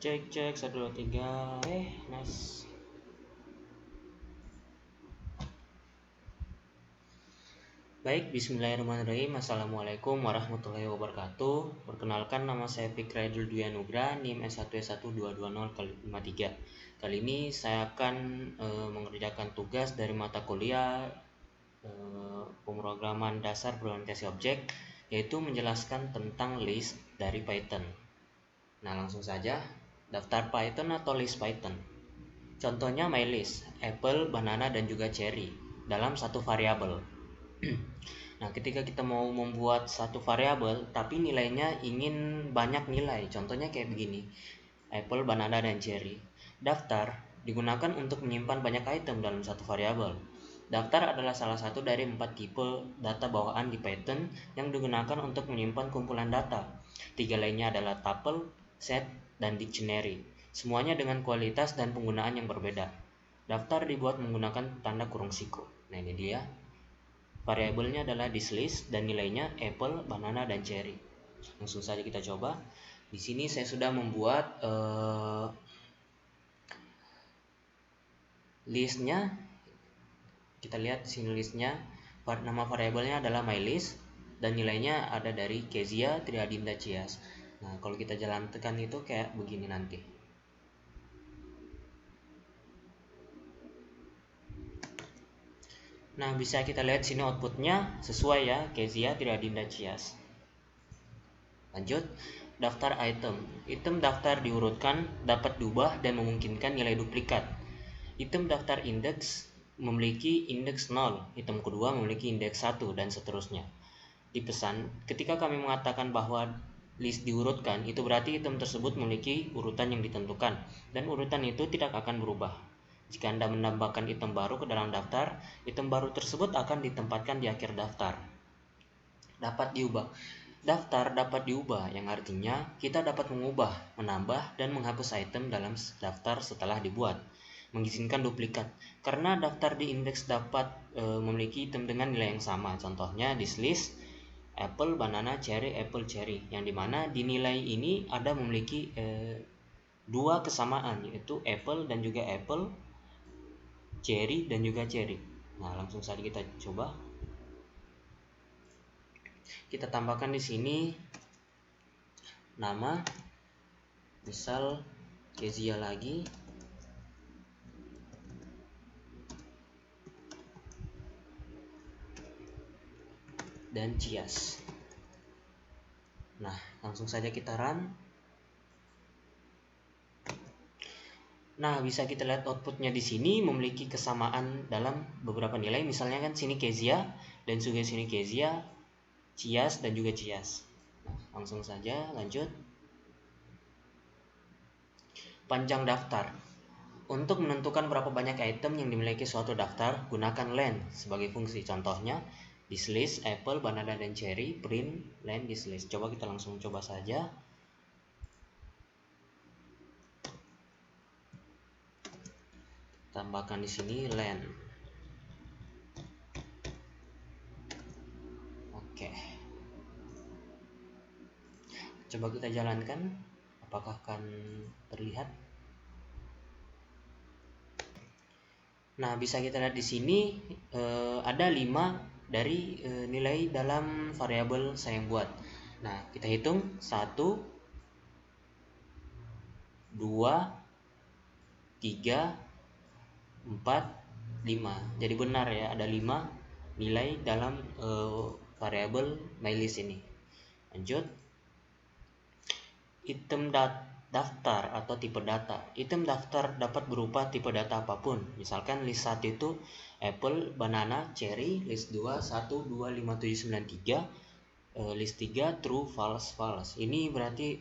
Cek 1 2 3. Nice. Baik, bismillahirrahmanirrahim. Assalamualaikum warahmatullahi wabarakatuh. Perkenalkan, nama saya Fikraidul Dwi Anugrah, NIM S1S122053. Kali ini saya akan mengerjakan tugas dari mata kuliah pemrograman dasar berorientasi objek, yaitu menjelaskan tentang list dari Python. Nah, langsung saja, daftar Python atau list Python. Contohnya mylist, apple, banana, dan juga cherry dalam satu variabel. Nah, ketika kita mau membuat satu variabel tapi nilainya ingin banyak nilai, contohnya kayak begini, apple, banana, dan cherry. Daftar digunakan untuk menyimpan banyak item dalam satu variabel. Daftar adalah salah satu dari 4 tipe data bawaan di Python yang digunakan untuk menyimpan kumpulan data. 3 lainnya adalah tuple, set, dan dictionary. Semuanya dengan kualitas dan penggunaan yang berbeda. Daftar dibuat menggunakan tanda kurung siku. Nah, ini dia. Variabelnya adalah thislist dan nilainya apple, banana, dan cherry. Langsung saja kita coba. Di sini saya sudah membuat listnya. Kita lihat di sini listnya. Nama variabelnya adalah mylist dan nilainya ada dari Kezia Triadinda Cias. Nah, kalau kita jalankan itu kayak begini nanti. Nah, bisa kita lihat sini outputnya sesuai ya, Kezia Triadinda Cias. Lanjut, daftar item. Item daftar diurutkan, dapat diubah dan memungkinkan nilai duplikat. Item daftar indeks memiliki indeks 0, item kedua memiliki indeks 1, dan seterusnya. Di pesan, ketika kami mengatakan bahwa list diurutkan, itu berarti item tersebut memiliki urutan yang ditentukan, dan urutan itu tidak akan berubah. Jika Anda menambahkan item baru ke dalam daftar, item baru tersebut akan ditempatkan di akhir daftar. Dapat diubah. Daftar dapat diubah, yang artinya kita dapat mengubah, menambah, dan menghapus item dalam daftar setelah dibuat. Mengizinkan duplikat, karena daftar di indeks dapat memiliki item dengan nilai yang sama. Contohnya thislist, apple, banana, cherry, apple, cherry, yang dimana di nilai ini ada memiliki dua kesamaan, yaitu apple dan juga apple, cherry dan juga cherry. Nah, langsung saja kita coba. Kita tambahkan di sini nama, misal Kezia lagi, dan Cias. Nah, langsung saja kita run. Nah, bisa kita lihat outputnya di sini memiliki kesamaan dalam beberapa nilai. Misalnya kan sini Kezia dan juga sini Kezia, Cias dan juga Cias. Nah, langsung saja lanjut. Panjang daftar. Untuk menentukan berapa banyak item yang dimiliki suatu daftar, gunakan len sebagai fungsi. Contohnya thislist, apple, banana, dan cherry, print len thislist. Coba kita langsung coba saja. Tambahkan di sini len. Oke. Coba kita jalankan, apakah akan terlihat? Nah, bisa kita lihat di sini ada 5 dari nilai dalam variabel saya yang buat. Nah, kita hitung 1, 2, 3, 4, 5. Jadi benar ya, ada 5 nilai dalam variabel mylist ini. Lanjut. Item daftar atau tipe data. Item daftar dapat berupa tipe data apapun. Misalkan list 1 itu apple, banana, cherry. List 2 1 2 5 7 9 3. List 3 true, false, false. Ini berarti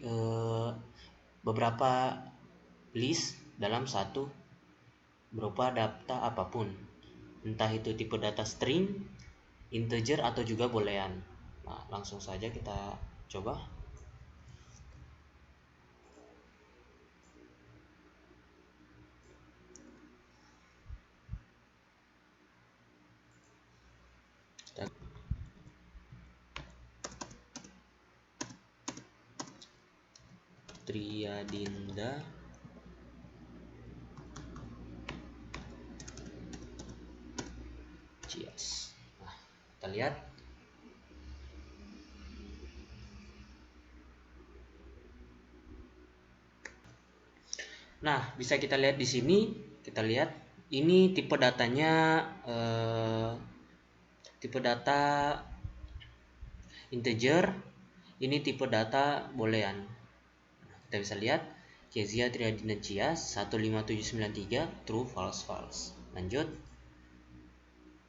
beberapa list dalam satu berupa data apapun. Entah itu tipe data string, integer, atau juga boolean. Nah, langsung saja kita coba. Triadinda Cias. Nah, kita lihat. Nah, bisa kita lihat di sini, kita lihat ini tipe datanya tipe data integer, ini tipe data boolean. Kita bisa lihat Kezia Triadinda Cias 15793 true false false. Lanjut.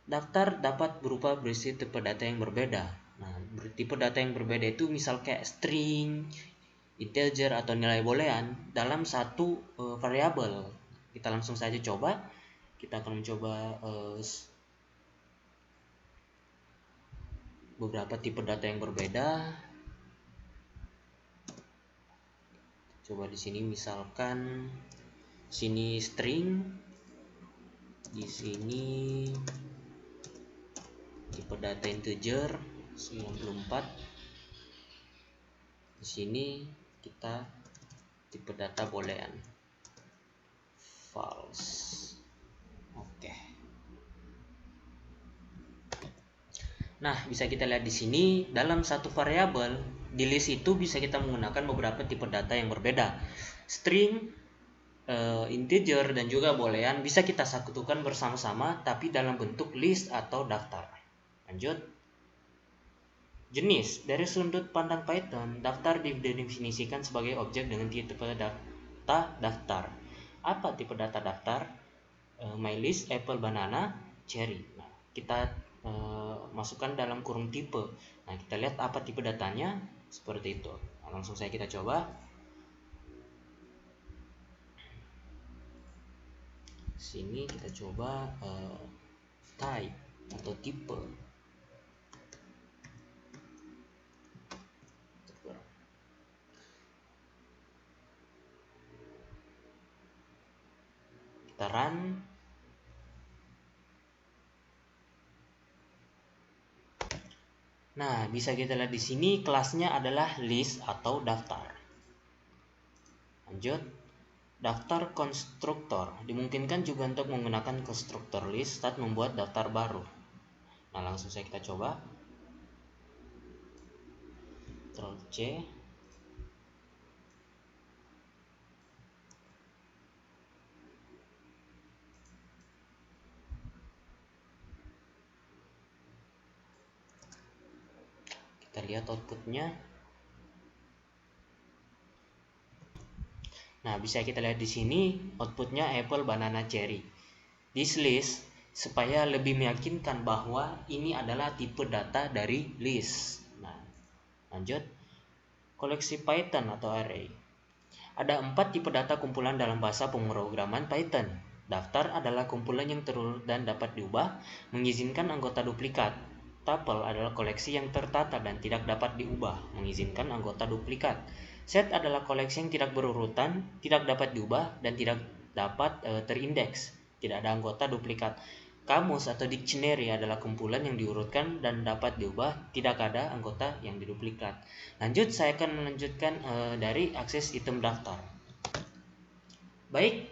Daftar dapat berupa berisi tipe data yang berbeda. Nah, tipe data yang berbeda itu misal kayak string, integer atau nilai boolean dalam satu variabel. Kita langsung saja coba. Kita akan mencoba beberapa tipe data yang berbeda. Coba di sini misalkan sini string, di sini tipe data integer 94. Di sini kita tipe data boolean false. Oke. Nah, bisa kita lihat di sini dalam satu variabel di list itu bisa kita menggunakan beberapa tipe data yang berbeda. String, integer dan juga boolean bisa kita satukan bersama-sama tapi dalam bentuk list atau daftar. Lanjut. Jenis. Dari sudut pandang Python, daftar didefinisikan sebagai objek dengan tipe data daftar. Apa tipe data daftar? MyList, apple, banana, cherry. Nah, kita masukkan dalam kurung tipe. Nah, kita lihat apa tipe datanya seperti itu. Nah, langsung saja kita coba. Sini kita coba type atau tipe. Kita run. Nah, bisa kita lihat di sini kelasnya adalah list atau daftar. Lanjut. Daftar konstruktor dimungkinkan juga untuk menggunakan konstruktor list saat membuat daftar baru. Nah, langsung saja kita coba. Ctrl C. Kita lihat outputnya. Nah, bisa kita lihat di sini outputnya apple, banana, cherry. This list supaya lebih meyakinkan bahwa ini adalah tipe data dari list. Nah, lanjut. Koleksi Python atau array. Ada 4 tipe data kumpulan dalam bahasa pemrograman Python. Daftar adalah kumpulan yang terurut dan dapat diubah, mengizinkan anggota duplikat. Tuple adalah koleksi yang tertata dan tidak dapat diubah, mengizinkan anggota duplikat. Set adalah koleksi yang tidak berurutan, tidak dapat diubah, dan tidak dapat terindeks. Tidak ada anggota duplikat. Kamus atau dictionary adalah kumpulan yang diurutkan dan dapat diubah, tidak ada anggota yang diduplikat. Lanjut, saya akan melanjutkan dari akses item daftar. Baik,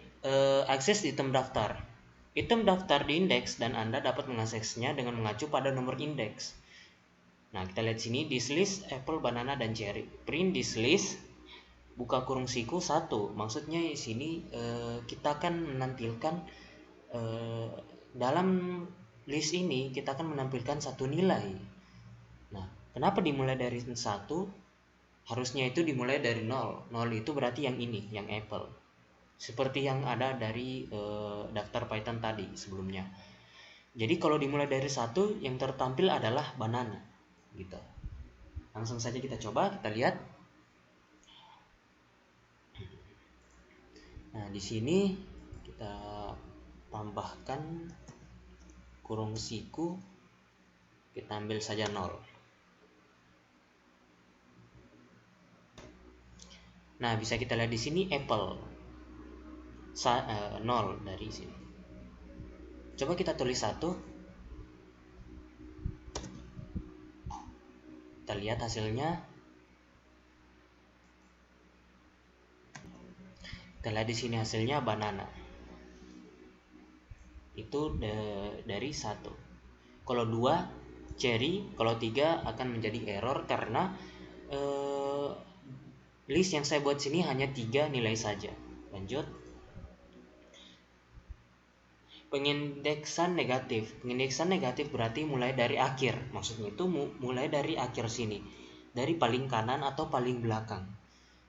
akses item daftar. Item daftar diindeks dan Anda dapat mengaksesnya dengan mengacu pada nomor indeks. Nah, kita lihat sini this list apple, banana, dan cherry. Print this list, buka kurung siku 1. Maksudnya di sini kita akan menampilkan dalam list ini kita akan menampilkan satu nilai. Nah, kenapa dimulai dari 1? Harusnya itu dimulai dari 0. 0 itu berarti yang ini, yang apple. Seperti yang ada dari daftar Python tadi sebelumnya. Jadi kalau dimulai dari 1, yang tertampil adalah banana. Gitu. Langsung saja kita coba, kita lihat. Nah, di sini kita tambahkan kurung siku, kita ambil saja 0. Nah, bisa kita lihat di sini apple 0 dari sini. Coba kita tulis 1. Kita lihat hasilnya. Kita lihat di sini hasilnya banana. Itu dari 1. Kalau 2 cherry, kalau 3 akan menjadi error karena list yang saya buat sini hanya 3 nilai saja. Lanjut. Pengindeksan negatif. Pengindeksan negatif berarti mulai dari akhir. Maksudnya itu mulai dari akhir sini. Dari paling kanan atau paling belakang.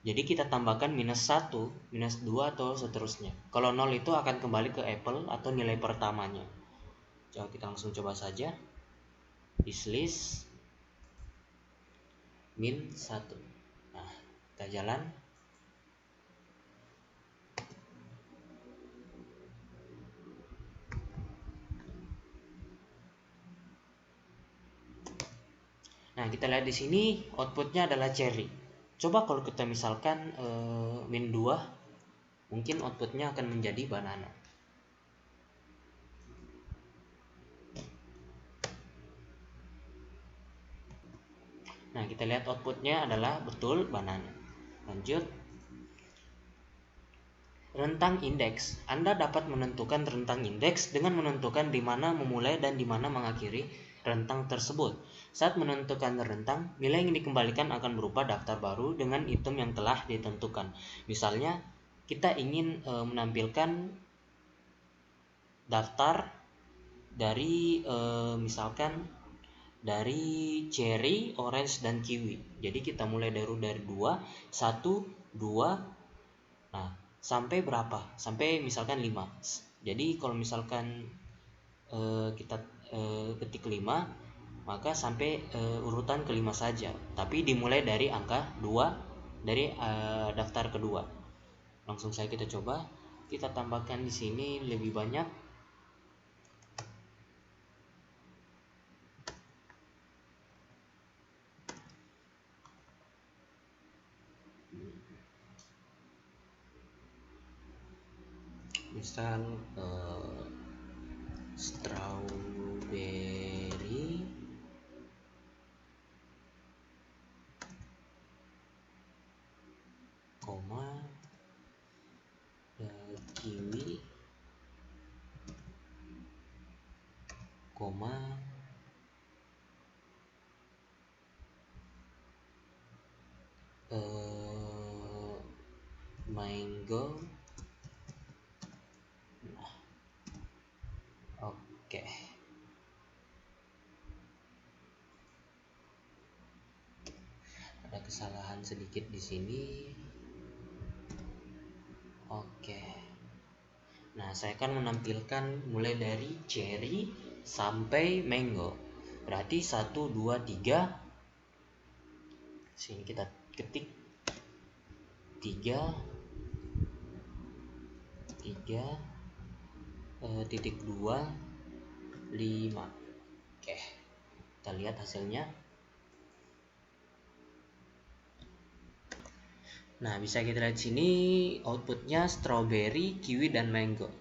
Jadi kita tambahkan -1, -2 atau seterusnya. Kalau 0 itu akan kembali ke apple atau nilai pertamanya. Coba kita langsung coba saja. Is list -1. Nah, kita jalan. Nah, kita lihat di sini outputnya adalah cherry. Coba kalau kita misalkan -2, mungkin outputnya akan menjadi banana. Nah, kita lihat outputnya adalah betul banana. Lanjut. Rentang indeks. Anda dapat menentukan rentang indeks dengan menentukan di mana memulai dan di mana mengakhiri rentang tersebut. Saat menentukan rentang, nilai yang dikembalikan akan berupa daftar baru dengan item yang telah ditentukan. Misalnya, kita ingin menampilkan daftar dari misalkan dari cherry, orange, dan kiwi. Jadi kita mulai dari 2, 1, 2, nah sampai berapa? Sampai misalkan 5. Jadi kalau misalkan kita ketik 5, maka sampai urutan kelima saja. Tapi dimulai dari angka 2 dari daftar kedua. Langsung saja kita coba. Kita tambahkan di sini lebih banyak. Misal strawberry, koma, kiwi, koma, mango. Nah, oke. Ada kesalahan sedikit di sini. Oke. Nah, saya akan menampilkan mulai dari cherry sampai mango. Berarti 1, 2, 3. Sini kita ketik 3, 3, 2, 5. Oke. Kita lihat hasilnya. Nah, bisa kita lihat sini outputnya strawberry, kiwi, dan mango.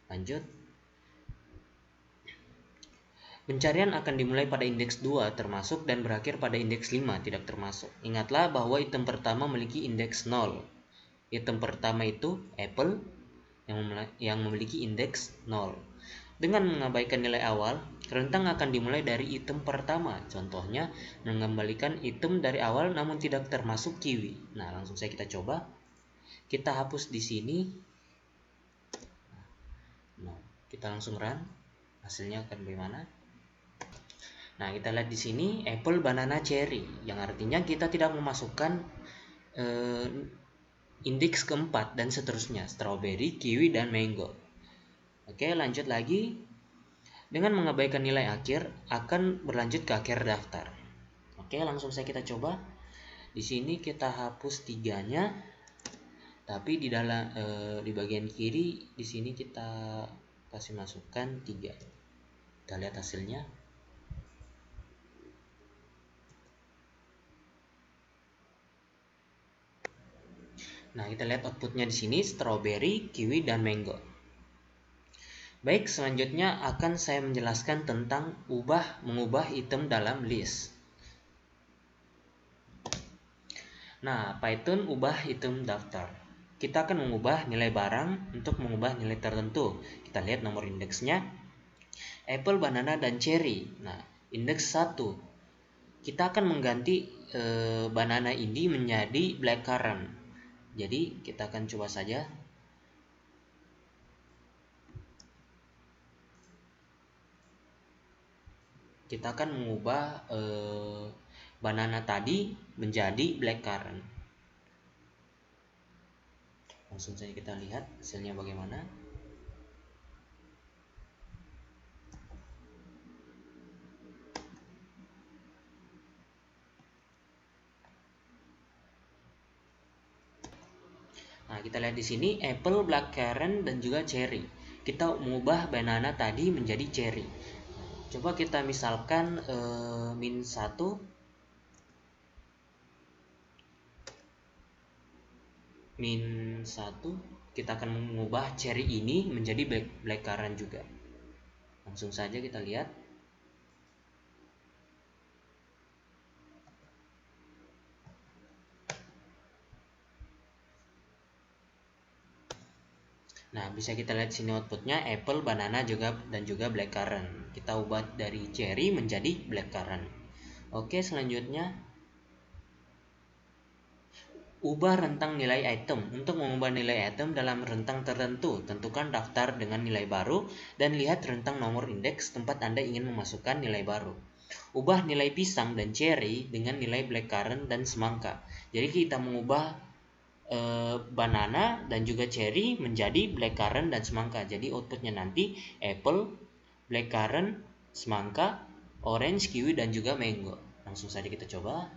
Lanjut. Pencarian akan dimulai pada indeks 2 termasuk dan berakhir pada indeks 5 tidak termasuk. Ingatlah bahwa item pertama memiliki indeks 0. Item pertama itu apple yang memiliki indeks 0. Dengan mengabaikan nilai awal, rentang akan dimulai dari item pertama. Contohnya, mengembalikan item dari awal namun tidak termasuk kiwi. Nah, langsung saja kita coba. Kita hapus di sini. Nah, kita langsung run. Hasilnya akan bagaimana? Nah, kita lihat di sini apple, banana, cherry, yang artinya kita tidak memasukkan indeks keempat dan seterusnya, strawberry, kiwi, dan mango. Oke, lanjut lagi. Dengan mengabaikan nilai akhir, akan berlanjut ke akhir daftar. Oke, langsung saja kita coba. Di sini kita hapus 3-nya, tapi di dalam di bagian kiri di sini kita kasih masukkan 3. Kita lihat hasilnya. Nah, kita lihat outputnya di sini strawberry, kiwi, dan mango. Baik, selanjutnya akan saya menjelaskan tentang mengubah item dalam list. Nah, Python ubah item daftar. kita akan mengubah nilai barang untuk mengubah nilai tertentu. Kita lihat nomor indeksnya, apple, banana, dan cherry. Nah, indeks 1. Kita akan mengganti banana ini menjadi blackcurrant. Jadi, kita akan coba saja. Kita akan mengubah banana tadi menjadi blackcurrant. Langsung saja kita lihat hasilnya bagaimana. Nah, kita lihat di sini apple, blackcurrant, dan juga cherry. Kita mengubah banana tadi menjadi cherry. Coba kita misalkan min 1. Min 1, kita akan mengubah cherry ini menjadi blackcurrant juga. Langsung saja kita lihat. Nah, bisa kita lihat sini outputnya apple, banana dan juga blackcurrant. Kita ubah dari cherry menjadi blackcurrant. Oke, selanjutnya ubah rentang nilai item. Untuk mengubah nilai item dalam rentang tertentu, tentukan daftar dengan nilai baru dan lihat rentang nomor indeks tempat Anda ingin memasukkan nilai baru. Ubah nilai pisang dan cherry dengan nilai blackcurrant dan semangka. Jadi kita mengubah banana dan juga cherry menjadi blackcurrant dan semangka. Jadi outputnya nanti apple, blackcurrant, semangka, orange, kiwi, dan juga mango. Langsung saja kita coba.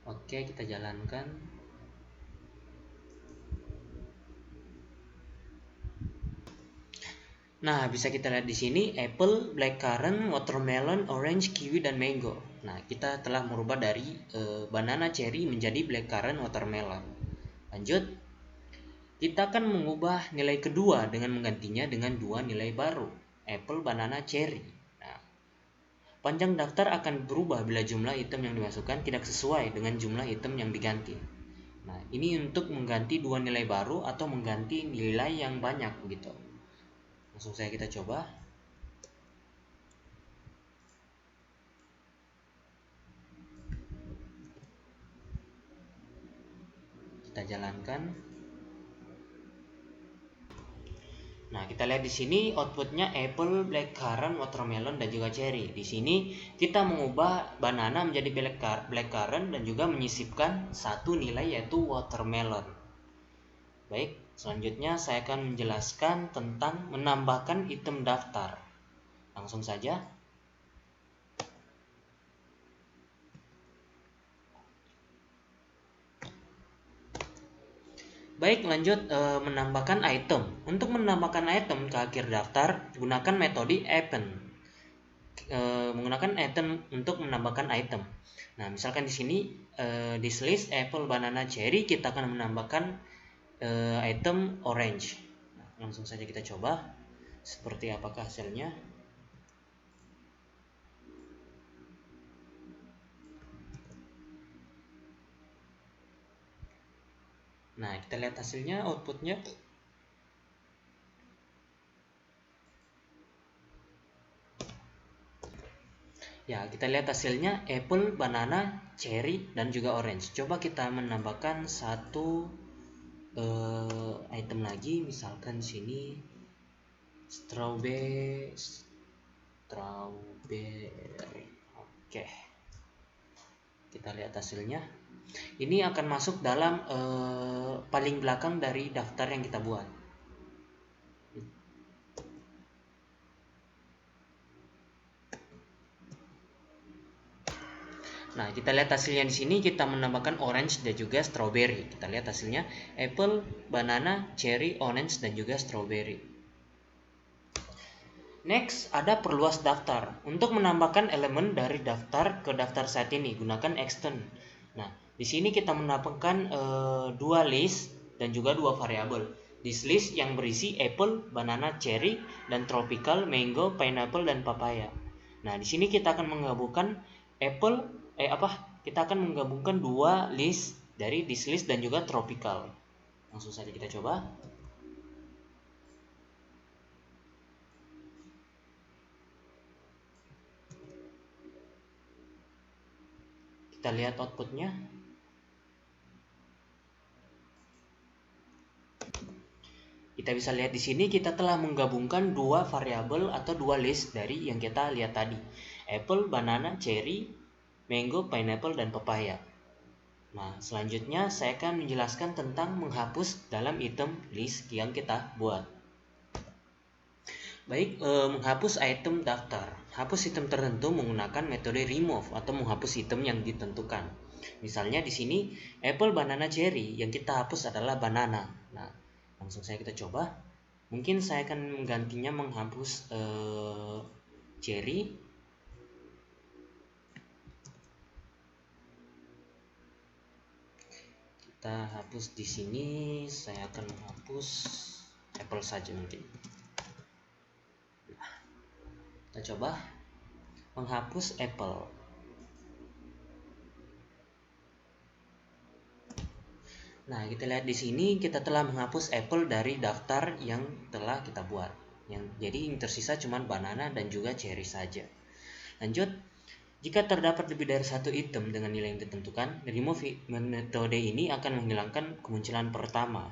Oke, kita jalankan. Nah, bisa kita lihat di sini apple, blackcurrant, watermelon, orange, kiwi, dan mango. Nah, kita telah merubah dari banana, cherry menjadi blackcurrant, watermelon. Lanjut, kita akan mengubah nilai kedua dengan menggantinya dengan dua nilai baru, apple, banana, cherry. Nah, panjang daftar akan berubah bila jumlah item yang dimasukkan tidak sesuai dengan jumlah item yang diganti. Nah, ini untuk mengganti dua nilai baru atau mengganti nilai yang banyak gitu. Langsung saja kita coba. Kita jalankan. Nah, kita lihat di sini outputnya apple, blackcurrant, watermelon, dan juga cherry. Di sini kita mengubah banana menjadi blackcurrant dan juga menyisipkan satu nilai yaitu watermelon. Baik, selanjutnya saya akan menjelaskan tentang menambahkan item daftar. Langsung saja. Baik, lanjut menambahkan item. Untuk menambahkan item ke akhir daftar, gunakan metode append. Menggunakan item untuk menambahkan item. Nah, misalkan di sini this list apple, banana, cherry, kita akan menambahkan item orange. Nah, langsung saja kita coba seperti apakah hasilnya. Nah, kita lihat hasilnya, outputnya. Ya, kita lihat hasilnya apple, banana, cherry, dan juga orange. Coba kita menambahkan satu item lagi, misalkan sini strawberry. Oke. Kita lihat hasilnya. Ini akan masuk dalam paling belakang dari daftar yang kita buat. Nah, kita lihat hasilnya di sini, kita menambahkan orange dan juga strawberry. Kita lihat hasilnya apple, banana, cherry, orange, dan juga strawberry. Next, ada perluas daftar. Untuk menambahkan elemen dari daftar ke daftar saat ini, gunakan extend. Nah, di sini kita menambahkan dua list dan juga dua variabel. This list yang berisi apple, banana, cherry, dan tropical, mango, pineapple, dan papaya. Nah, di sini kita akan menggabungkan kita akan menggabungkan dua list dari this list dan juga tropical. Langsung saja kita coba. Kita lihat outputnya. Kita bisa lihat di sini kita telah menggabungkan dua variabel atau dua list dari yang kita lihat tadi. Apple, banana, cherry, mango, pineapple, dan papaya. Nah, selanjutnya saya akan menjelaskan tentang menghapus dalam item list yang kita buat. Baik, menghapus item daftar. Hapus item tertentu menggunakan metode remove atau menghapus item yang ditentukan. Misalnya di sini apple, banana, cherry, yang kita hapus adalah banana. Nah, langsung saja kita coba. Mungkin saya akan menggantinya menghapus cherry. Kita hapus di sini. Saya akan menghapus apple saja mungkin. Nah, kita coba menghapus apple. Nah, kita lihat di sini kita telah menghapus apple dari daftar yang telah kita buat. Jadi yang tersisa cuma banana dan juga cherry saja. Lanjut, jika terdapat lebih dari satu item dengan nilai yang ditentukan, remove metode ini akan menghilangkan kemunculan pertama.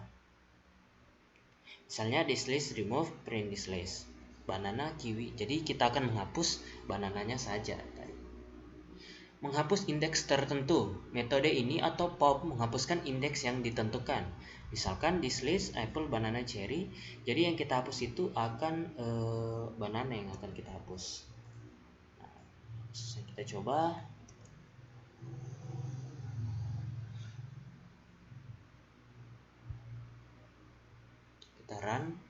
Misalnya this list remove print this list. Banana, kiwi. Jadi kita akan menghapus banananya saja. Menghapus indeks tertentu. Metode ini atau pop menghapuskan indeks yang ditentukan. Misalkan this list apple, banana, cherry. Jadi yang kita hapus itu akan banana yang akan kita hapus. Nah, kita coba. Kita run.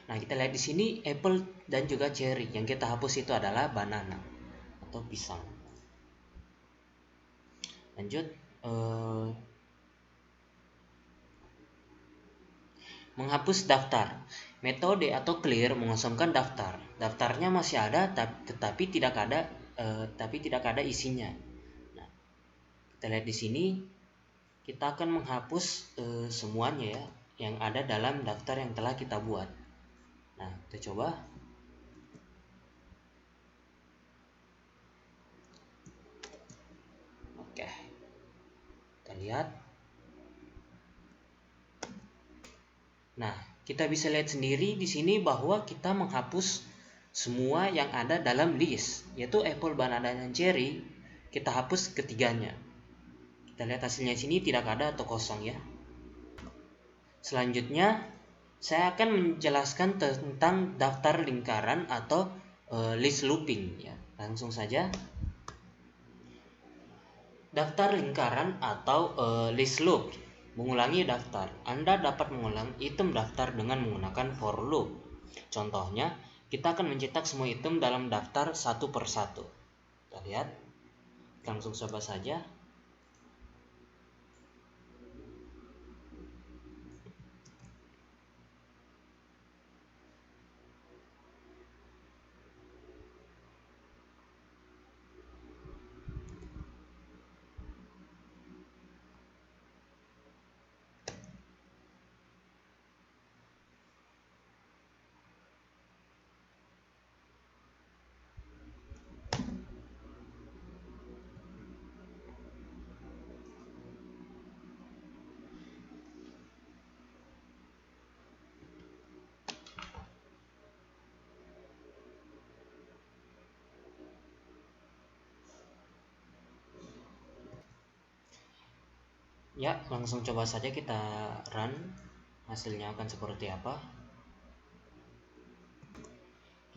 Nah, kita lihat di sini apple dan juga cherry. Yang kita hapus itu adalah banana atau pisang. Lanjut, menghapus daftar. Metode atau clear mengosongkan daftar. Daftarnya masih ada tetapi tidak ada isinya. Nah, kita lihat di sini kita akan menghapus semuanya ya yang ada dalam daftar yang telah kita buat. Nah, kita coba. Oke. Kita lihat. Nah, kita bisa lihat sendiri di sini bahwa kita menghapus semua yang ada dalam list, yaitu apple, banana, dan cherry. Kita hapus ketiganya. Kita lihat hasilnya sini tidak ada atau kosong ya. Selanjutnya, saya akan menjelaskan tentang daftar lingkaran atau list looping ya. Langsung saja. Daftar lingkaran atau list loop. Mengulangi daftar. Anda dapat mengulang item daftar dengan menggunakan for loop. Contohnya, kita akan mencetak semua item dalam daftar satu per satu. Kita lihat. Langsung coba saja. Ya, langsung coba saja kita run. Hasilnya akan seperti apa?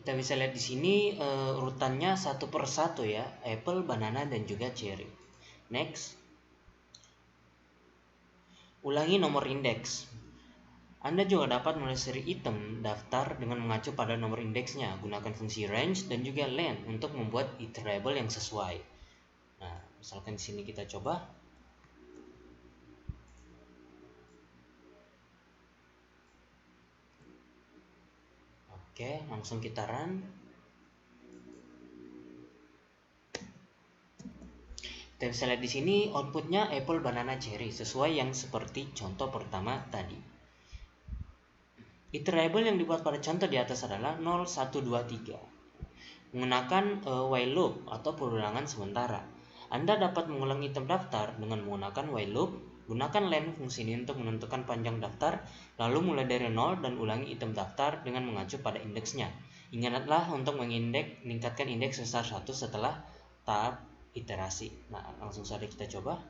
Kita bisa lihat di sini urutannya satu per satu ya, apple, banana, dan juga cherry. Next, ulangi nomor indeks. Anda juga dapat menelusuri item daftar dengan mengacu pada nomor indeksnya. Gunakan fungsi range dan juga len untuk membuat iterable yang sesuai. Nah, misalkan di sini kita coba. Oke, langsung kita run. Kita bisa lihat di sini outputnya apple, banana, cherry sesuai yang seperti contoh pertama tadi. Iterable yang dibuat pada contoh di atas adalah 0, 1, 2, 3 menggunakan while loop atau perulangan sementara. Anda dapat mengulang item daftar dengan menggunakan while loop. Gunakan len fungsi ini untuk menentukan panjang daftar, lalu mulai dari 0 dan ulangi item daftar dengan mengacu pada indeksnya. Ingatlah untuk meningkatkan indeks sebesar 1 setelah tahap iterasi. Nah, langsung saja kita coba.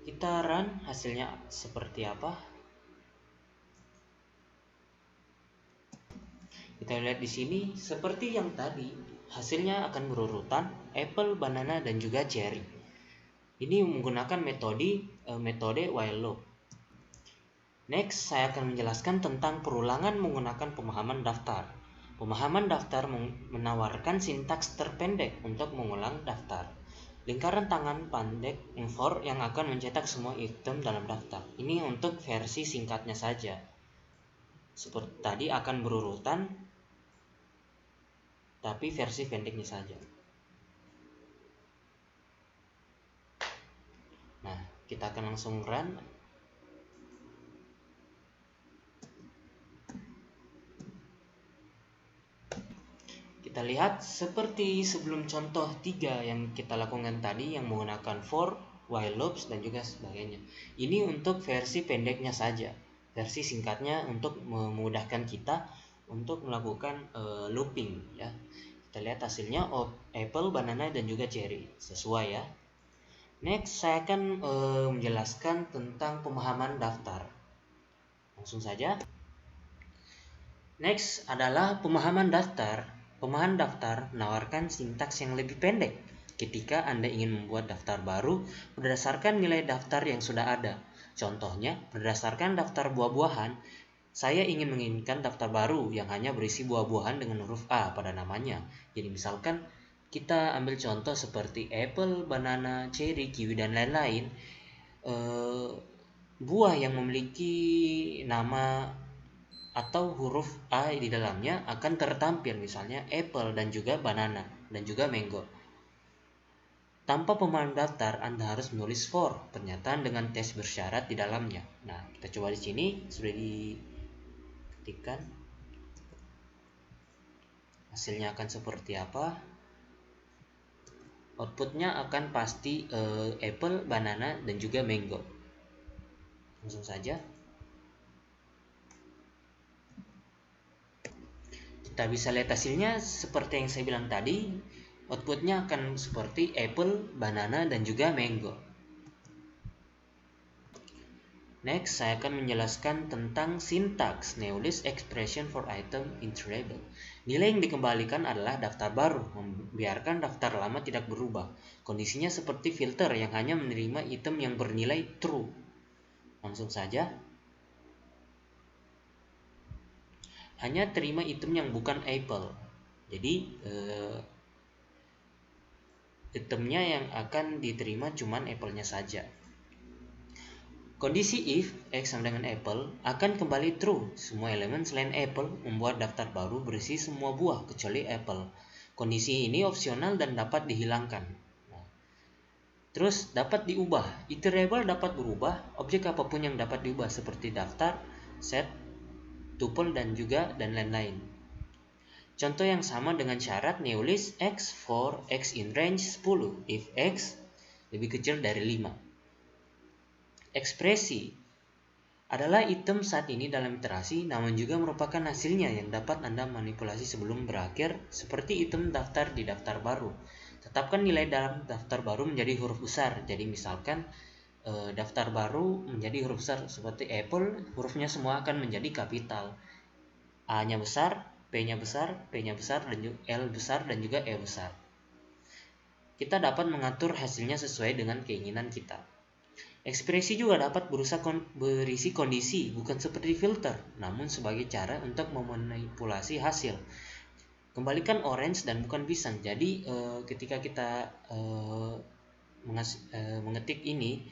Kita run, hasilnya seperti apa? Kita lihat di sini seperti yang tadi, hasilnya akan berurutan apple, banana, dan juga cherry. Ini menggunakan metode while loop. Next, saya akan menjelaskan tentang perulangan menggunakan pemahaman daftar. Pemahaman daftar menawarkan sintaks terpendek untuk mengulang daftar. Lingkaran tangan pendek for yang akan mencetak semua item dalam daftar. Ini untuk versi singkatnya saja. Seperti tadi akan berurutan, tapi versi pendeknya saja. Nah, kita akan langsung run. Kita lihat seperti sebelum contoh 3 yang kita lakukan tadi yang menggunakan for, while loops, dan juga sebagainya. Ini untuk versi pendeknya saja. Versi singkatnya untuk memudahkan kita untuk melakukan looping ya. Kita lihat hasilnya apple, banana, dan juga cherry. Sesuai ya. Next, saya akan menjelaskan tentang pemahaman daftar. Langsung saja. Next adalah pemahaman daftar. Pemahaman daftar menawarkan sintaks yang lebih pendek ketika Anda ingin membuat daftar baru berdasarkan nilai daftar yang sudah ada. Contohnya, berdasarkan daftar buah-buahan, saya ingin menginginkan daftar baru yang hanya berisi buah-buahan dengan huruf A pada namanya. Jadi misalkan kita ambil contoh seperti apple, banana, cherry, kiwi, dan lain-lain. Buah yang memiliki nama atau huruf A di dalamnya akan tertampil, misalnya apple dan juga banana dan juga mango. Tanpa pemahaman daftar, Anda harus menulis for pernyataan dengan tes bersyarat di dalamnya. Nah, kita coba di sini sudah diketikkan. Hasilnya akan seperti apa? Outputnya akan pasti apple, banana, dan juga mango. Langsung saja. Kita bisa lihat hasilnya seperti yang saya bilang tadi. Outputnya akan seperti apple, banana, dan juga mango. Next, saya akan menjelaskan tentang sintaks neolist expression for item iterable. Nilai yang dikembalikan adalah daftar baru, membiarkan daftar lama tidak berubah. Kondisinya seperti filter yang hanya menerima item yang bernilai true. Langsung saja. Hanya terima item yang bukan apple. Jadi itemnya yang akan diterima cuman apple-nya saja. Kondisi if x sama dengan apple akan kembali true. Semua elemen selain apple membuat daftar baru berisi semua buah kecuali apple. Kondisi ini opsional dan dapat dihilangkan. Terus dapat diubah. Iterable dapat berubah. Objek apapun yang dapat diubah seperti daftar, set, tuple, dan lain-lain. Contoh yang sama dengan syarat neolist x for x in range 10 if x lebih kecil dari 5. Ekspresi adalah item saat ini dalam iterasi, namun juga merupakan hasilnya yang dapat Anda manipulasi sebelum berakhir, seperti item daftar di daftar baru. Tetapkan nilai dalam daftar baru menjadi huruf besar. Jadi misalkan daftar baru menjadi huruf besar seperti apple, hurufnya semua akan menjadi kapital. A-nya besar, P-nya besar, P-nya besar, dan L besar, dan juga E besar. Kita dapat mengatur hasilnya sesuai dengan keinginan kita. Ekspresi juga dapat berisi kondisi, bukan seperti filter, namun sebagai cara untuk memanipulasi hasil. kembalikan orange dan bukan pisang. Jadi ketika kita mengetik ini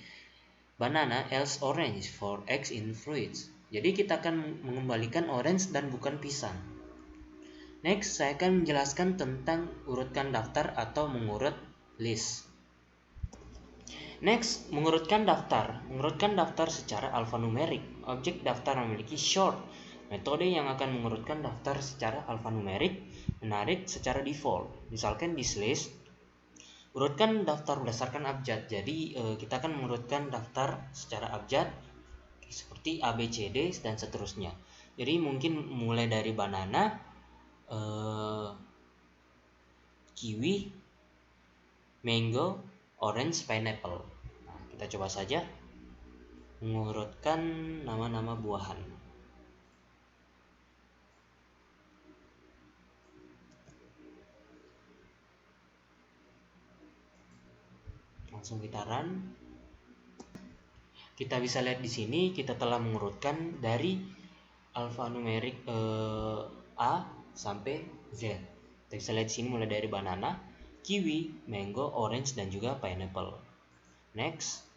banana else orange for eggs in fruits. Jadi kita akan mengembalikan orange dan bukan pisang. Next, saya akan menjelaskan tentang urutkan daftar atau mengurut list. Next, mengurutkan daftar. Mengurutkan daftar secara alfanumerik. Objek daftar memiliki sort. Metode yang akan mengurutkan daftar secara alfanumerik menarik secara default. Misalkan this list, urutkan daftar berdasarkan abjad. Jadi kita akan mengurutkan daftar secara abjad seperti A, B, C, D dan seterusnya. Jadi mungkin mulai dari banana, kiwi, mango, orange, pineapple. Nah, kita coba saja mengurutkan nama-nama buahan. Langsung kita run. Kita bisa lihat di sini kita telah mengurutkan dari alfanumerik A sampai Z. Kita bisa lihat di sini mulai dari banana, kiwi, mango, orange dan juga pineapple. Next,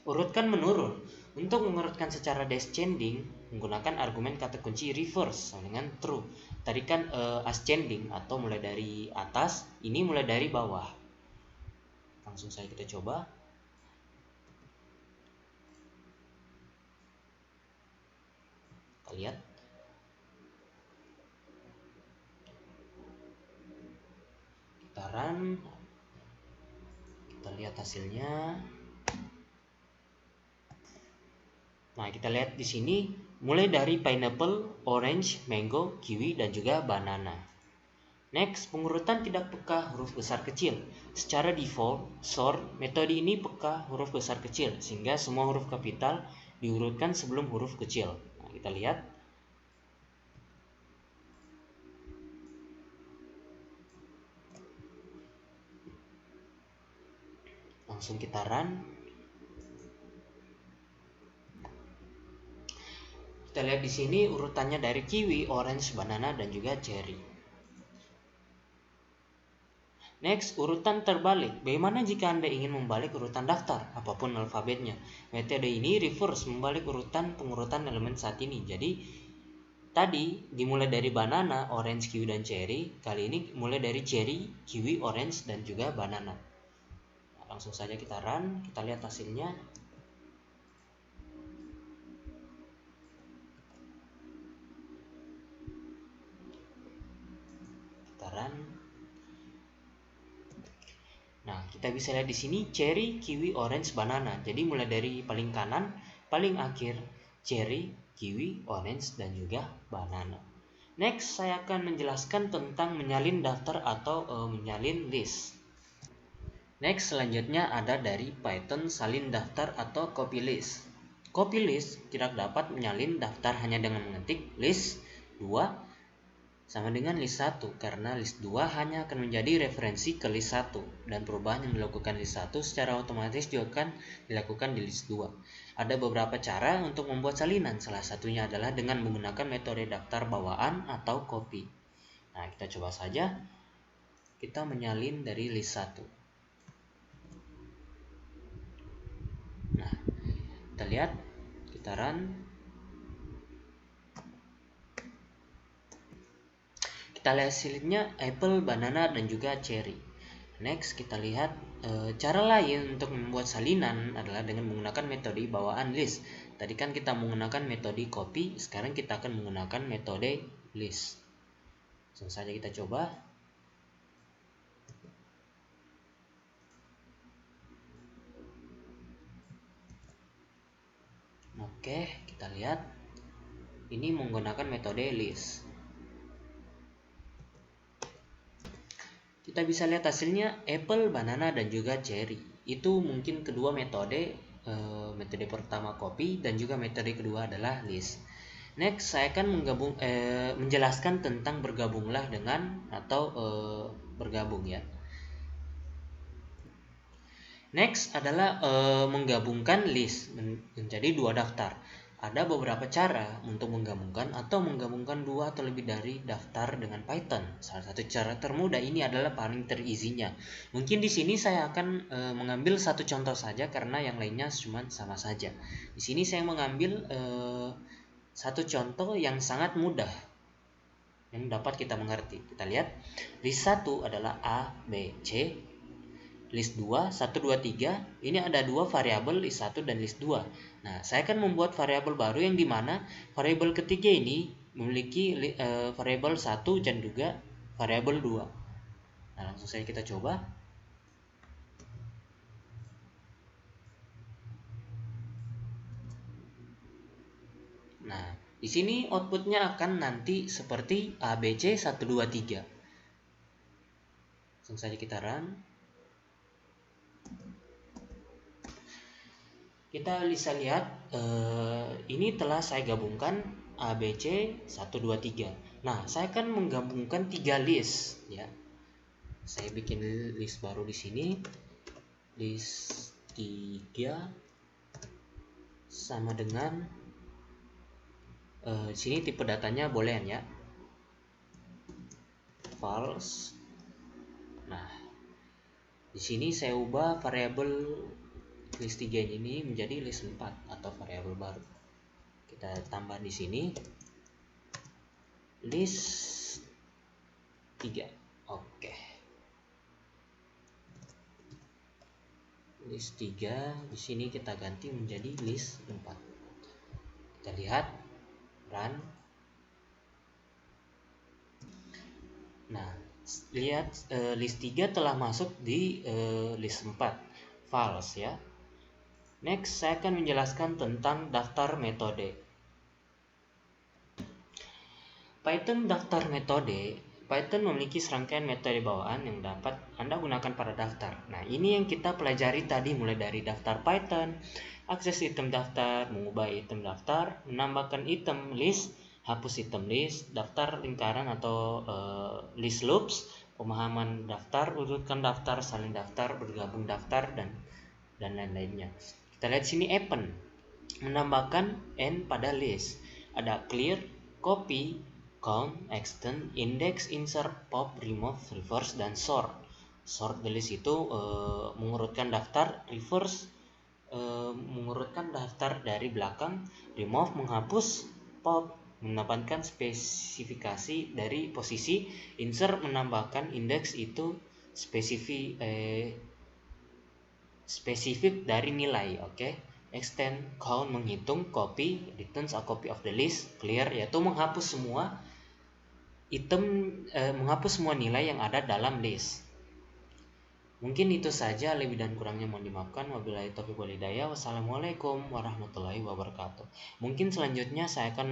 urutkan menurun. Untuk mengurutkan secara descending menggunakan argumen kata kunci reverse dengan true. Tadi kan ascending atau mulai dari atas, ini mulai dari bawah. Langsung saja kita coba. Kita lihat. Kita run. Kita lihat hasilnya. Nah, kita lihat di sini mulai dari pineapple, orange, mango, kiwi dan juga banana. Next, pengurutan tidak peka huruf besar kecil. Secara default, sort metode ini peka huruf besar kecil sehingga semua huruf kapital diurutkan sebelum huruf kecil. Nah, kita lihat. Langsung kita run. Kita lihat di sini urutannya dari kiwi, orange, banana dan juga cherry. Next, urutan terbalik. Bagaimana jika Anda ingin membalik urutan daftar, apapun alfabetnya? Metode ini reverse, membalik urutan pengurutan elemen saat ini. Jadi, tadi dimulai dari banana, orange, kiwi, dan cherry. Kali ini mulai dari cherry, kiwi, orange, dan juga banana. Nah, langsung saja kita run, kita lihat hasilnya. Kita run. Nah, kita bisa lihat di sini cherry, kiwi, orange, banana. Jadi mulai dari paling kanan, paling akhir cherry, kiwi, orange, dan juga banana. Next, saya akan menjelaskan tentang menyalin daftar atau menyalin list. Next, selanjutnya ada dari Python salin daftar atau copy list. Copy list tidak dapat menyalin daftar hanya dengan mengetik list 2 sama dengan list 1 karena list 2 hanya akan menjadi referensi ke list 1 dan perubahan yang dilakukan list 1 secara otomatis juga akan dilakukan di list 2. Ada beberapa cara untuk membuat salinan, salah satunya adalah dengan menggunakan metode daftar bawaan atau copy. Nah, kita coba saja kita menyalin dari list 1. Nah, kita lihat, kita run. Kita lihat hasilnya apple, banana, dan juga cherry. Next, kita lihat cara lain untuk membuat salinan adalah dengan menggunakan metode bawaan list. Tadi kan kita menggunakan metode copy, sekarang kita akan menggunakan metode list. Langsung saja kita coba. Oke, kita lihat. Ini menggunakan metode list. Kita bisa lihat hasilnya apple, banana, dan juga cherry. Itu mungkin kedua metode, metode pertama copy dan juga metode kedua adalah list. Next, saya akan menjelaskan tentang bergabunglah dengan atau bergabung ya. Next adalah menggabungkan list menjadi dua daftar. Ada beberapa cara untuk menggabungkan atau menggabungkan dua atau lebih dari daftar dengan Python. Salah satu cara termudah ini adalah paling terisinya. Mungkin di sini saya akan mengambil satu contoh saja karena yang lainnya cuma sama saja. Di sini saya mengambil satu contoh yang sangat mudah yang dapat kita mengerti. Kita lihat, list 1 adalah A, B, C. List 2, 1, 2, 3, ini ada dua variabel list 1 dan list 2. Nah, saya akan membuat variabel baru yang dimana variabel ketiga ini memiliki variabel 1 dan juga variabel 2. Nah, langsung saja kita coba. Nah, di sini outputnya akan nanti seperti ABC 1, 2, 3. Langsung saja kita run. Kita bisa lihat ini telah saya gabungkan ABC 1, 2, 3. Nah, saya akan menggabungkan 3 list ya. Saya bikin list baru di sini. List 3 sama dengan di sini tipe datanya boolean ya. False. Nah, di sini saya ubah variabel list 3 ini menjadi list 4 atau variabel baru. Kita tambah di sini list 3. Oke. List 3 di sini kita ganti menjadi list 4. Kita lihat run. Nah, lihat list 3 telah masuk di list 4. False ya. Next, saya akan menjelaskan tentang daftar metode. Python daftar metode. Python memiliki serangkaian metode bawaan yang dapat Anda gunakan pada daftar. Nah, ini yang kita pelajari tadi mulai dari daftar Python, akses item daftar, mengubah item daftar, menambahkan item list, hapus item list, daftar lingkaran atau list loops, pemahaman daftar, urutkan daftar, saling daftar, bergabung daftar, dan lain-lainnya. Kita lihat sini append, menambahkan n pada list. Ada clear, copy, count, extend, index, insert, pop, remove, reverse, dan sort. Sort the list itu mengurutkan daftar, reverse mengurutkan daftar dari belakang, remove menghapus, pop menambahkan spesifikasi dari posisi, insert menambahkan indeks itu spesifik dari nilai, oke. Extend, count menghitung, copy, returns a copy of the list, clear yaitu menghapus semua item, menghapus semua nilai yang ada dalam list. Mungkin itu saja, lebih dan kurangnya mohon dimaafkan. Wabillahi taufiq wal hidayah. Wassalamualaikum warahmatullahi wabarakatuh. Mungkin selanjutnya saya akan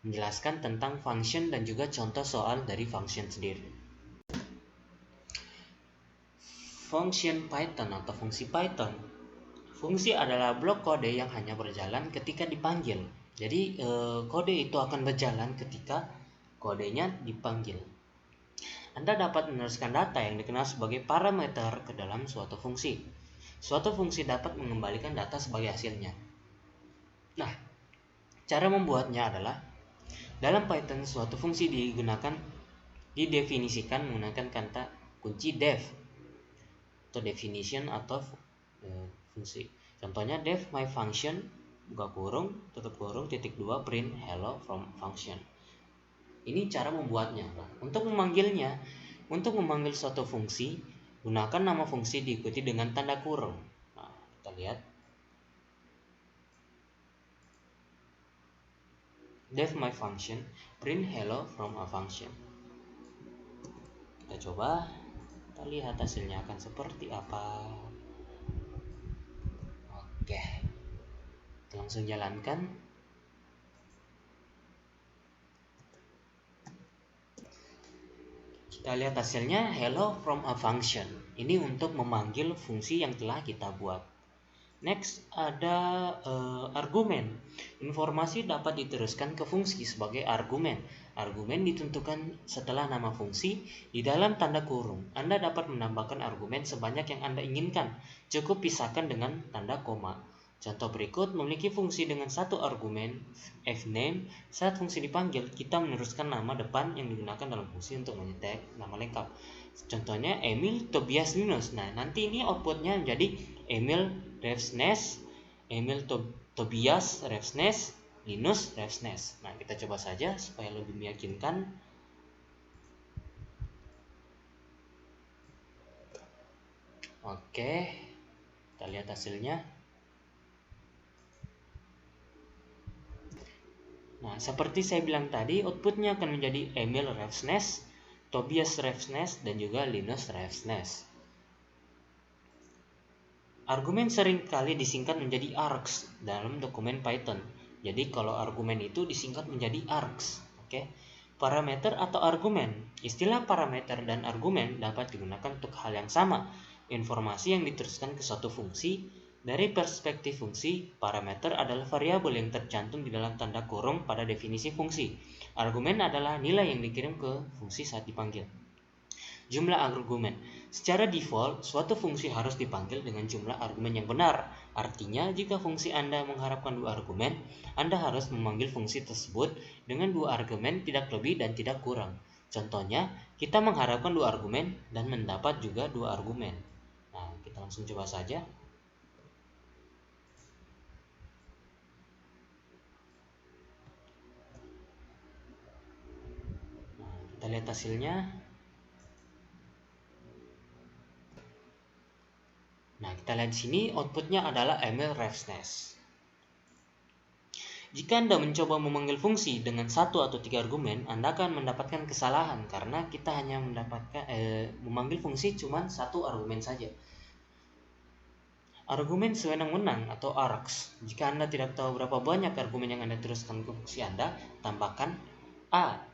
menjelaskan tentang function dan juga contoh soal dari function sendiri. Function Python atau fungsi Python. Fungsi adalah blok kode yang hanya berjalan ketika dipanggil. Jadi kode itu akan berjalan ketika kodenya dipanggil. Anda dapat menuliskan data yang dikenal sebagai parameter ke dalam suatu fungsi. Suatu fungsi dapat mengembalikan data sebagai hasilnya. Nah, cara membuatnya adalah dalam Python suatu fungsi didefinisikan menggunakan kata kunci def atau definition atau fungsi. Contohnya def my function buka kurung tutup kurung titik 2 print hello from function. Ini cara membuatnya. Untuk memanggilnya, untuk memanggil suatu fungsi, gunakan nama fungsi diikuti dengan tanda kurung. Nah, kita lihat. Def my function, print hello from a function. Kita coba, kita lihat hasilnya akan seperti apa. Oke, kita langsung jalankan. Kita lihat hasilnya hello from a function. Ini untuk memanggil fungsi yang telah kita buat. Next ada argumen. Informasi dapat diteruskan ke fungsi sebagai argumen. Argumen ditentukan setelah nama fungsi di dalam tanda kurung. Anda dapat menambahkan argumen sebanyak yang Anda inginkan. Cukup pisahkan dengan tanda koma. Contoh berikut memiliki fungsi dengan satu argumen fname. Saat fungsi dipanggil, kita meneruskan nama depan yang digunakan dalam fungsi untuk menyetek nama lengkap. Contohnya Emil Tobias Linus. Nah, nanti ini outputnya menjadi Emil Revsnes, Emil Tobias Revsnes, Linus Revsnes. Nah, kita coba saja supaya lebih meyakinkan. Oke, kita lihat hasilnya. Nah, seperti saya bilang tadi, outputnya akan menjadi Emil Revsnes, Tobias Revsnes, dan juga Linus Revsnes. Argumen seringkali disingkat menjadi args dalam dokumen Python. Jadi kalau argumen itu disingkat menjadi args. Oke. Parameter atau argumen. Istilah parameter dan argumen dapat digunakan untuk hal yang sama. Informasi yang diteruskan ke suatu fungsi. Dari perspektif fungsi, parameter adalah variabel yang tercantum di dalam tanda kurung pada definisi fungsi. Argumen adalah nilai yang dikirim ke fungsi saat dipanggil. Jumlah argumen. Secara default, suatu fungsi harus dipanggil dengan jumlah argumen yang benar. Artinya, jika fungsi Anda mengharapkan 2 argumen, Anda harus memanggil fungsi tersebut dengan 2 argumen tidak lebih dan tidak kurang. Contohnya, kita mengharapkan 2 argumen dan mendapat juga 2 argumen. Nah, kita langsung coba saja. Nah, kita lihat hasilnya. Nah, kita lihat di sini outputnya adalah Emil Revsnes. Jika Anda mencoba memanggil fungsi dengan 1 atau 3 argumen, Anda akan mendapatkan kesalahan karena kita hanya memanggil fungsi cuma 1 argumen saja. Argumen sewenang-wenang atau args. Jika Anda tidak tahu berapa banyak argumen yang Anda teruskan ke fungsi Anda, tambahkan A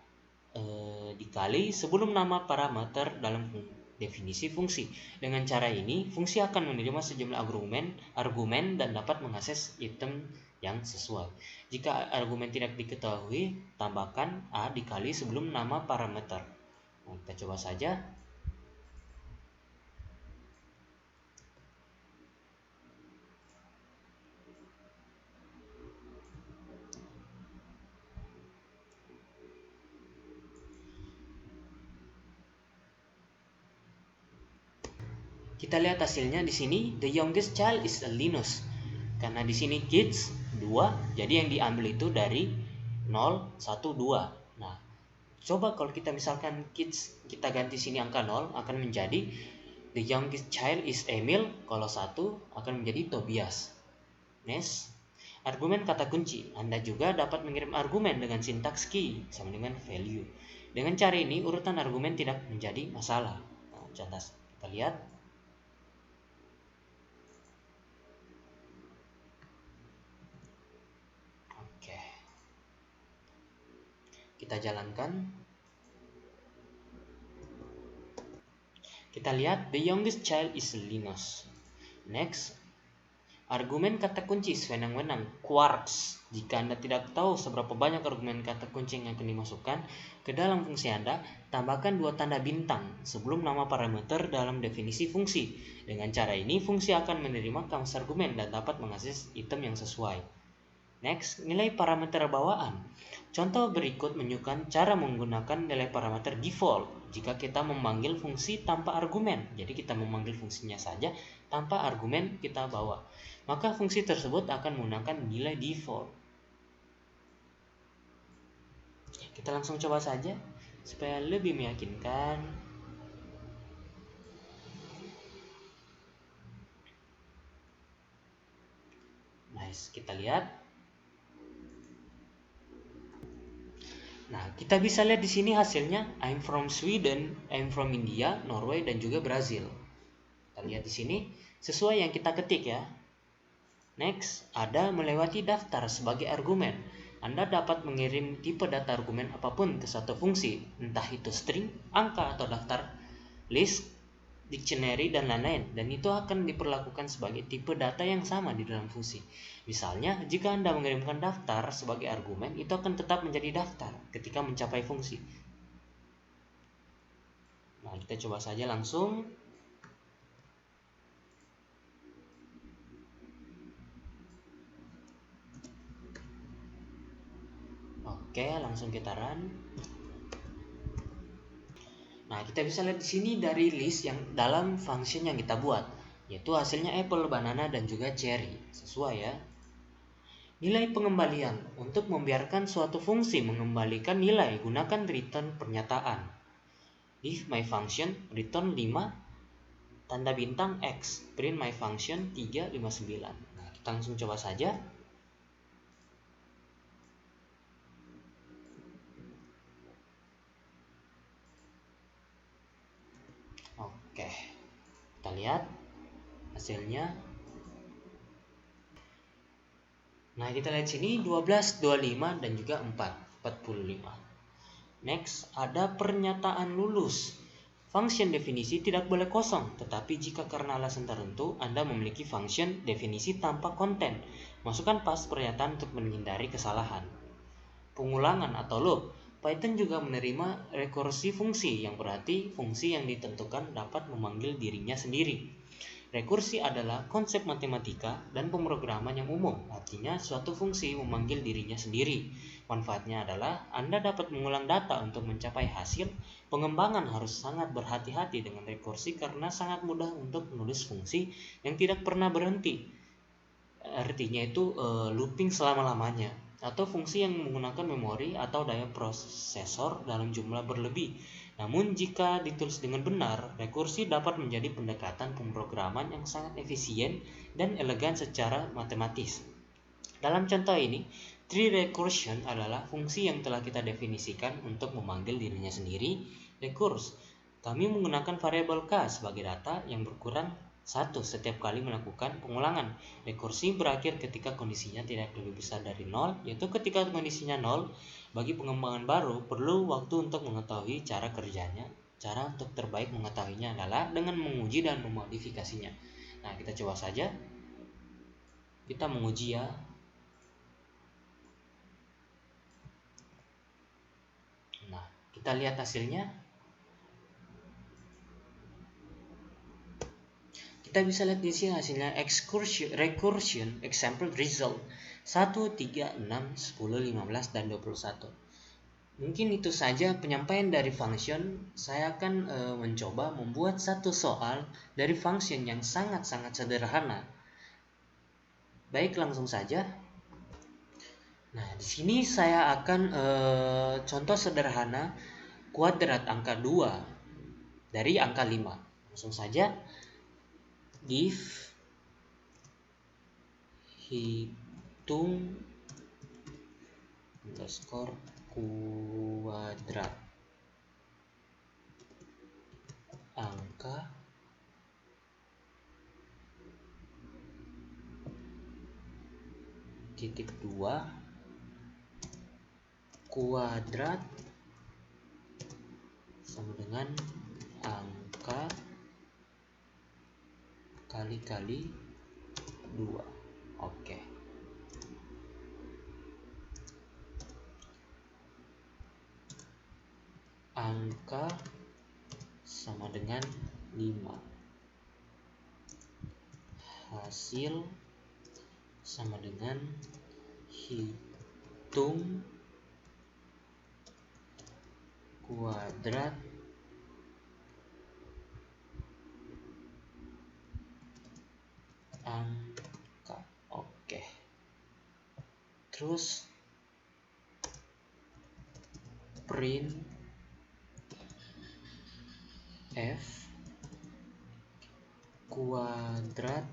dikali sebelum nama parameter dalam definisi fungsi. Dengan cara ini, fungsi akan menerima sejumlah argumen dan dapat mengakses item yang sesuai. Jika argumen tidak diketahui, tambahkan A dikali sebelum nama parameter. Nah, kita coba saja. Kita lihat hasilnya di sini, the youngest child is a Linus. Karena di sini kids 2, jadi yang diambil itu dari 0, 1, 2. Nah, coba kalau kita misalkan kids kita ganti sini angka 0 akan menjadi the youngest child is Emil, kalau 1 akan menjadi Tobias. Next, argumen kata kunci. Anda juga dapat mengirim argumen dengan sintaks key sama dengan value. Dengan cara ini urutan argumen tidak menjadi masalah. Nah, contoh kita lihat. Oke. Kita jalankan. Kita lihat the youngest child is Linus. Next, argumen kata kunci sewenang-wenang quarks. Jika Anda tidak tahu seberapa banyak argumen kata kunci yang akan dimasukkan ke dalam fungsi Anda, tambahkan 2 tanda bintang sebelum nama parameter dalam definisi fungsi. Dengan cara ini, fungsi akan menerima kamus argumen dan dapat mengakses item yang sesuai. Next, nilai parameter bawaan. Contoh berikut menunjukkan cara menggunakan nilai parameter default jika kita memanggil fungsi tanpa argumen. Jadi kita memanggil fungsinya saja tanpa argumen kita bawa. Maka fungsi tersebut akan menggunakan nilai default. Kita langsung coba saja supaya lebih meyakinkan. Nice, kita lihat. Nah, kita bisa lihat di sini hasilnya I'm from Sweden, I'm from India, Norway, dan juga Brazil. Kita lihat di sini sesuai yang kita ketik ya. Next, ada melewati daftar sebagai argumen. Anda dapat mengirim tipe data argumen apapun ke suatu fungsi, entah itu string, angka, atau daftar, list, dictionary, dan lain-lain, dan itu akan diperlakukan sebagai tipe data yang sama di dalam fungsi. Misalnya, jika Anda mengirimkan daftar sebagai argumen, itu akan tetap menjadi daftar ketika mencapai fungsi. Nah, kita coba saja langsung. Oke, langsung kita run. Nah, kita bisa lihat di sini dari list yang dalam function yang kita buat, yaitu hasilnya apple, banana, dan juga cherry. Sesuai ya. Nilai pengembalian. Untuk membiarkan suatu fungsi mengembalikan nilai, gunakan return pernyataan. If my function return 5, tanda bintang X, print my function 359. Nah, kita langsung coba saja. Oke, kita lihat hasilnya. Nah, kita lihat sini 12, 25, dan juga 4, 45. Next, ada pernyataan lulus. Function definisi tidak boleh kosong, tetapi jika karena alasan tertentu Anda memiliki function definisi tanpa konten, masukkan pas pernyataan untuk menghindari kesalahan. Pengulangan atau loop. Python juga menerima rekursi fungsi, yang berarti fungsi yang ditentukan dapat memanggil dirinya sendiri. Rekursi adalah konsep matematika dan pemrograman yang umum, artinya suatu fungsi memanggil dirinya sendiri. Manfaatnya adalah Anda dapat mengulang data untuk mencapai hasil. Pengembangan harus sangat berhati-hati dengan rekursi karena sangat mudah untuk menulis fungsi yang tidak pernah berhenti. Artinya itu looping selama-lamanya, atau fungsi yang menggunakan memori atau daya prosesor dalam jumlah berlebih. Namun jika ditulis dengan benar, rekursi dapat menjadi pendekatan pemrograman yang sangat efisien dan elegan secara matematis. Dalam contoh ini, tree recursion adalah fungsi yang telah kita definisikan untuk memanggil dirinya sendiri, recurse. Kami menggunakan variabel k sebagai data yang berkurang 1 setiap kali melakukan pengulangan. Rekursi berakhir ketika kondisinya tidak lebih besar dari 0, yaitu ketika kondisinya 0. Bagi pengembangan baru, perlu waktu untuk mengetahui cara kerjanya. Cara untuk terbaik mengetahuinya adalah dengan menguji dan memodifikasinya. Nah, kita coba saja. Kita menguji ya. Nah, kita lihat hasilnya. Kita bisa lihat di sini hasilnya recursion example result 1, 3, 6, 10, 15, dan 21. Mungkin itu saja penyampaian dari function. Saya akan mencoba membuat satu soal dari function yang sangat-sangat sederhana. Baik, langsung saja. Nah, di sini saya akan contoh sederhana kuadrat angka 2 dari angka 5. Langsung saja. If hitung underscore kuadrat angka titik 2 kuadrat sama dengan angka kali 2. Oke. Angka sama dengan 5. Hasil sama dengan hitung kuadrat angka. Oke. Terus print f kuadrat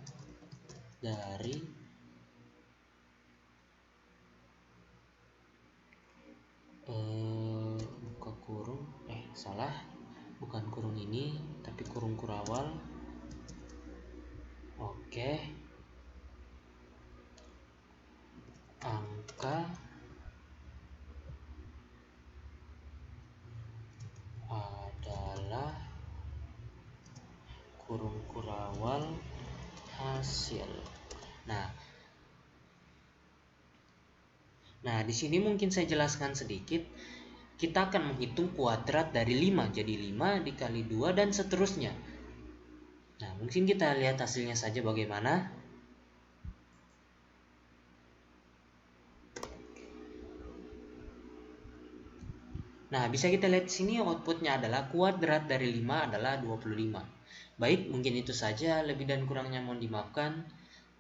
dari buka kurung bukan kurung ini tapi kurung kurawal. Oke. Angka adalah kurung kurawal hasil. Nah, di sini mungkin saya jelaskan sedikit. Kita akan menghitung kuadrat dari 5, jadi 5 dikali 2 dan seterusnya. Nah, mungkin kita lihat hasilnya saja bagaimana. Nah, bisa kita lihat di sini outputnya adalah kuadrat dari 5 adalah 25. Baik, mungkin itu saja. Lebih dan kurangnya mohon dimaafkan.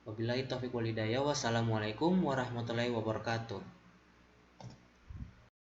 Wabillahi taufiq wal hidayah. Wassalamualaikum warahmatullahi wabarakatuh.